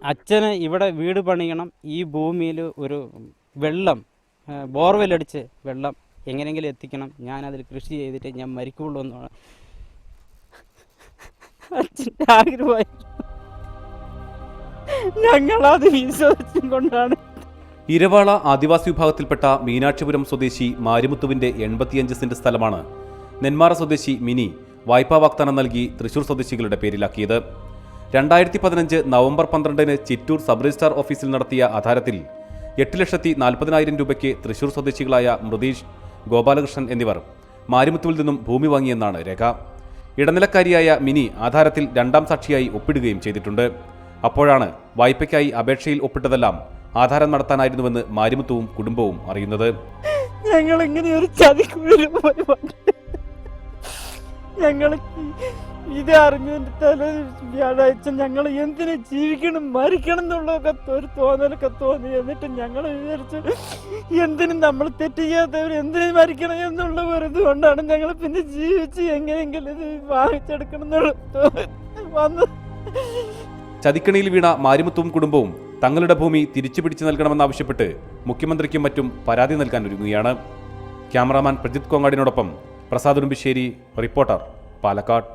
അച്ഛന് ഇവിടെ വീട് പണിയണം, ഈ ഭൂമിയിൽ ഒരു വെള്ളം ബോർവെല്ലടിച്ച് വെള്ളം എങ്ങനെയെങ്കിലും എത്തിക്കണം, ഞാനതിൽ കൃഷി ചെയ്തിട്ട് ഞാൻ മരിക്കുള്ളൂ എന്നാണ് അച്ഛൻ്റെ ആഗ്രഹമായിരുന്നു. ഞങ്ങളത് വിശ്വസിച്ചും കൊണ്ടാണ്. ഇരവാള ആദിവാസി വിഭാഗത്തിൽപ്പെട്ട മീനാക്ഷിപുരം സ്വദേശി മാരിമുത്തുവിന്റെ 85 സെന്റ് സ്ഥലമാണ് നെന്മാറ സ്വദേശി മിനി വായ്പാ വാഗ്ദാനം നൽകി തൃശൂർ സ്വദേശികളുടെ പേരിലാക്കിയത്. 2015 നവംബർ 12 ചിറ്റൂർ സബ് രജിസ്ട്രാർ ഓഫീസിൽ നടത്തിയ ആധാരത്തിൽ 8,40,000 രൂപയ്ക്ക് തൃശൂർ സ്വദേശികളായ മൃതീഷ്, ഗോപാലകൃഷ്ണൻ എന്നിവർ മാരിമുത്തുവിൽ നിന്നും ഭൂമി വാങ്ങിയെന്നാണ് രേഖ. ഇടനിലക്കാരിയായ മിനി ആധാരത്തിൽ 2ാം സാക്ഷിയായി ഒപ്പിടുകയും ചെയ്തിട്ടുണ്ട്. അപ്പോഴാണ് വായ്പയ്ക്കായി അപേക്ഷയിൽ ഒപ്പിട്ടതെല്ലാം ആധാരം നടത്താനായിരുന്നുവെന്ന് മാരിമുത്തുവും കുടുംബവും അറിയുന്നത്. ഞങ്ങളിങ്ങനെ ഒരു ചതിക്കുള്ളിൽ ഞങ്ങൾ ഇത് അറിഞ്ഞതിൻ്റെ തലേ വ്യാഴാഴ്ച ഞങ്ങൾ എന്തിനു ജീവിക്കണം മരിക്കണം എന്നുള്ളതൊക്കെ ഒരു തോന്നലൊക്കെ തോന്നി. എന്നിട്ട് ഞങ്ങൾ വിചാരിച്ചു എന്തിനും നമ്മൾ തെറ്റ് ചെയ്യാത്തവർ എന്തിനും മരിക്കണം എന്നുള്ള ഒരു ഇതുകൊണ്ടാണ് ഞങ്ങൾ പിന്നെ ജീവിച്ച് എങ്ങനെയെങ്കിലും ഇത് വാങ്ങിച്ചെടുക്കണം എന്നുള്ള വന്നു. ചതിക്കണിയിൽ വീണ മാരിമുത്തുവും കുടുംബവും തങ്ങളുടെ ഭൂമി തിരിച്ചു പിടിച്ചു നൽകണമെന്നാവശ്യപ്പെട്ട് മുഖ്യമന്ത്രിക്കും മറ്റും പരാതി നൽകാൻ ഒരുങ്ങുകയാണ്. ക്യാമറാമാൻ പ്രജിത് കോങ്ങാടിനോടൊപ്പം പ്രസാദ് ഉടുമ്പിശ്ശേരി, റിപ്പോർട്ടർ, പാലക്കാട്.